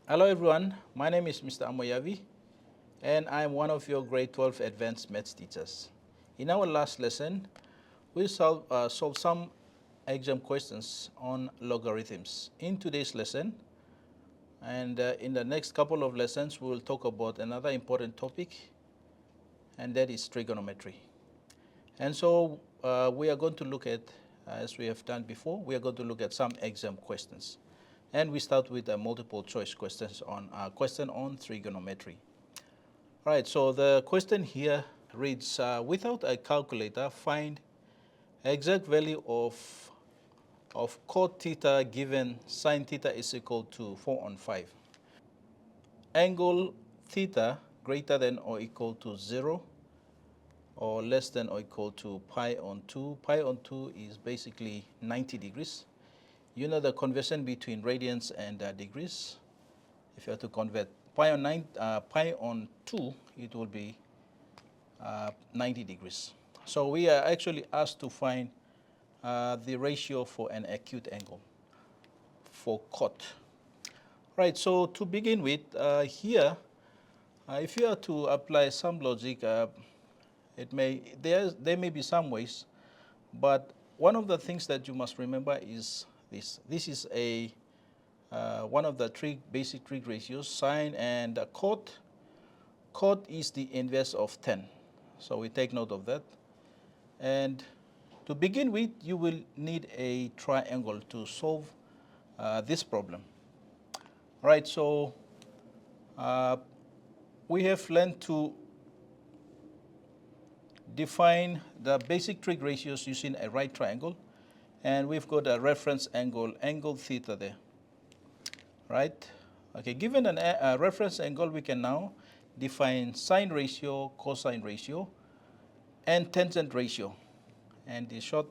Hello everyone, my name is Mr. Amoyavi and I'm one of your grade 12 advanced maths teachers. In our last lesson, we solved some exam questions on logarithms. In today's lesson and in the next couple of lessons, we will talk about another important topic, and that is trigonometry. And so we are going to look at, as we have done before, we are going to look at some exam questions. And we start with the multiple choice questions on question on trigonometry. All right, so the question here reads, without a calculator, find exact value of cot theta given sine theta is equal to 4 on 5. Angle theta greater than or equal to 0 or less than or equal to pi on 2. Pi on 2 is basically 90 degrees. You know the conversion between radians and degrees. If you have to convert pi on 2, it will be 90 degrees. So we are actually asked to find the ratio for an acute angle for cot. Right, so to begin with, here, if you are to apply some logic, there may be some ways, but one of the things that you must remember is this. This is one of the basic trig ratios, sine and cot. Cot is the inverse of 10. So we take note of that. And to begin with, you will need a triangle to solve this problem. Right, so we have learned to define the basic trig ratios using a right triangle. And we've got a reference angle, angle theta there. Right? Okay, given a reference angle, we can now define sine ratio, cosine ratio, and tangent ratio. And the short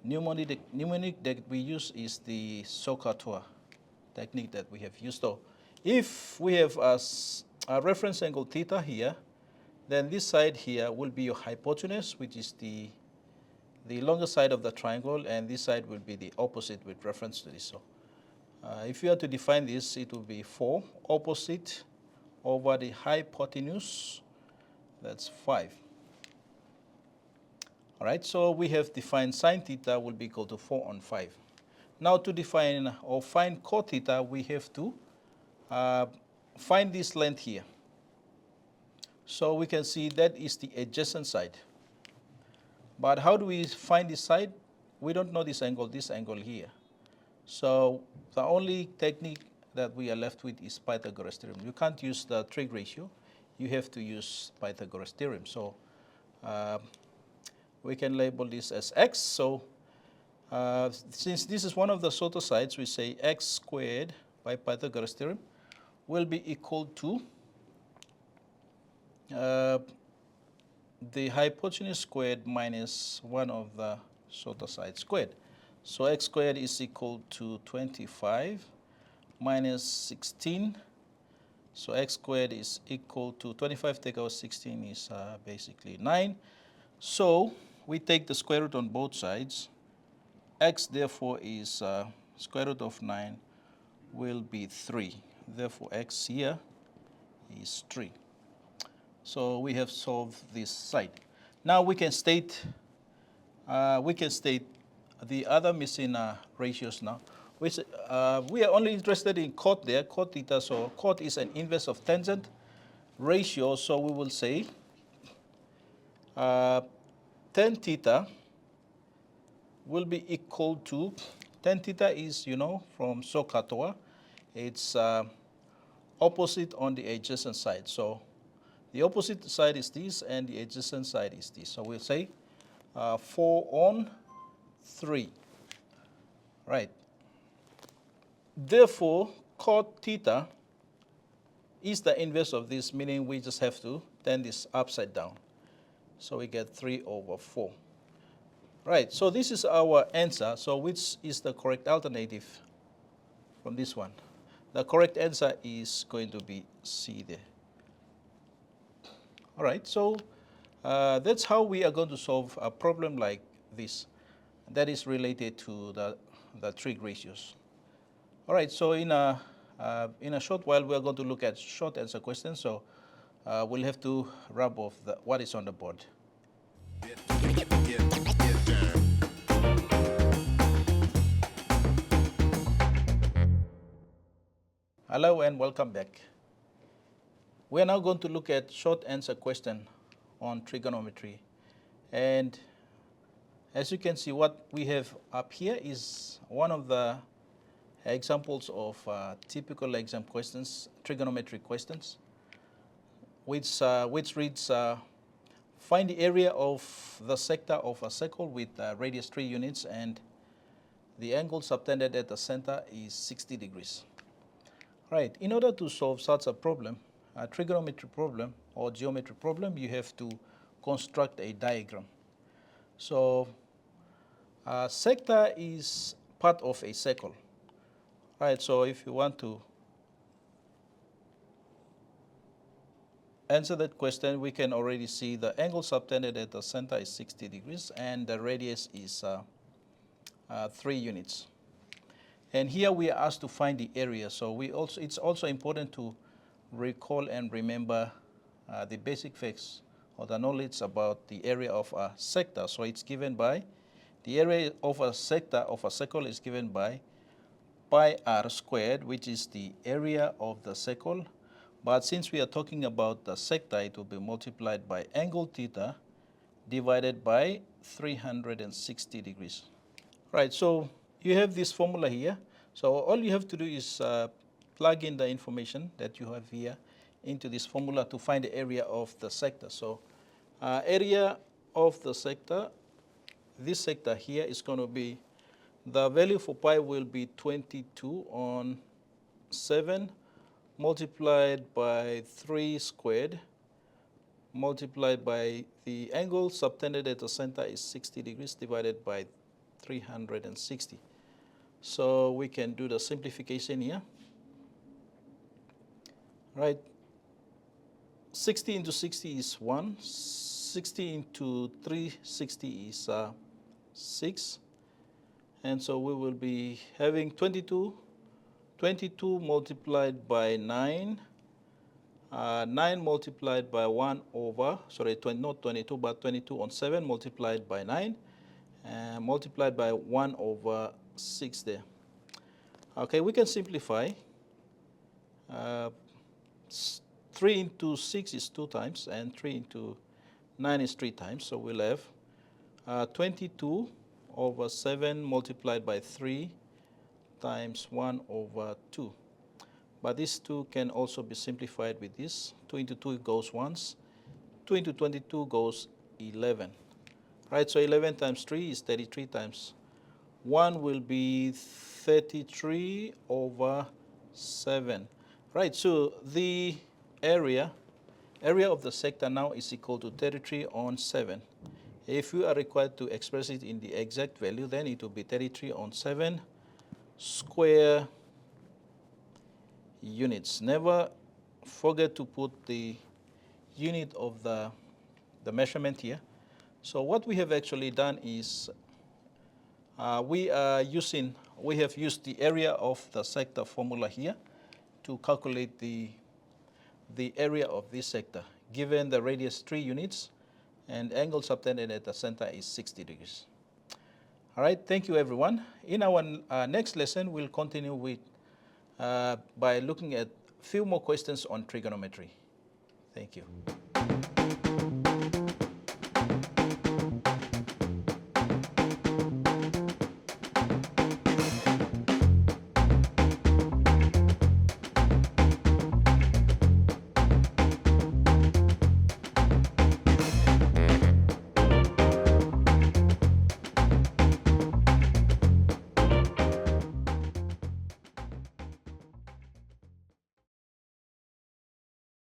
mnemonic that we use is the SOHCAHTOA technique that we have used. So if we have a reference angle theta here, then this side here will be your hypotenuse, which is the longer side of the triangle, and this side will be the opposite with reference to this. So if you are to define this, it will be 4 opposite over the hypotenuse, that's 5. All right, so we have defined sine theta will be equal to 4 on 5. Now to define or find cot theta, we have to find this length here. So we can see that is the adjacent side. But how do we find this side? We don't know this angle here. So the only technique that we are left with is Pythagoras theorem. You can't use the trig ratio. You have to use Pythagoras theorem. So we can label this as x. So since this is one of the shorter sides, we say x squared by Pythagoras theorem will be equal to the hypotenuse squared minus one of the shorter side squared. So x squared is equal to 25 minus 16. So x squared is equal to 25 take out 16 is basically 9. So we take the square root on both sides. X therefore is square root of 9 will be 3. Therefore x here is 3. So we have solved this side. Now we can state the other missing ratios now. Which, we are only interested in cot there, cot theta. So cot is an inverse of tangent ratio. So we will say tan theta will be equal to, tan theta is, from SOHCAHTOA, it's opposite on the adjacent side. So the opposite side is this, and the adjacent side is this. So we'll say 4 on 3. Right. Therefore, cot theta is the inverse of this, meaning we just have to turn this upside down. So we get 3 over 4. Right, so this is our answer. So which is the correct alternative from this one? The correct answer is going to be C there. All right, so that's how we are going to solve a problem like this that is related to the trig ratios. All right, so in In a short while, we are going to look at short answer questions, so we'll have to rub off what is on the board. Hello and welcome back. We are now going to look at short answer question on trigonometry. And as you can see, what we have up here is one of the examples of typical exam questions, trigonometry questions, which reads, find the area of the sector of a circle with radius 3 units and the angle subtended at the center is 60 degrees. Right, in order to solve such a problem, a trigonometry problem or geometry problem, you have to construct a diagram. So a sector is part of a circle. Right, so if you want to answer that question, we can already see the angle subtended at the center is 60 degrees and the radius is 3 units. And here we are asked to find the area. So it's also important to recall and remember the basic facts or the knowledge about the area of a sector. So it's given by, the area of a sector of a circle is given by pi r squared, which is the area of the circle. But since we are talking about the sector, it will be multiplied by angle theta divided by 360 degrees. Right, so you have this formula here. So all you have to do is plug in the information that you have here into this formula to find the area of the sector. So area of the sector, this sector here is going to be, the value for pi will be 22 on 7 multiplied by 3 squared multiplied by the angle subtended at the center is 60 degrees divided by 360. So we can do the simplification here. Right, 60 into 60 is 1, 60 into 360 is 6, and so we will be having 22 multiplied by 9, 9 multiplied by 1 over, sorry, not 22, but 22 on 7 multiplied by 9, multiplied by 1 over 6 there. Okay, we can simplify. 3 into 6 is 2 times, and 3 into 9 is 3 times. So we'll have 22 over 7 multiplied by 3 times 1 over 2. But this 2 can also be simplified with this. 2 into 2 goes once. 2 into 22 goes 11. Right, so 11 times 3 is 33 times 1 will be 33 over 7. Right, so the area of the sector now is equal to 33 on 7. If you are required to express it in the exact value, then it will be 33 on 7 square units. Never forget to put the unit of the measurement here. So what we have actually done is we have used the area of the sector formula here to calculate the area of this sector, given the radius 3 units and angle subtended at the center is 60 degrees. All right, thank you everyone. In our next lesson, we'll continue with by looking at a few more questions on trigonometry. Thank you.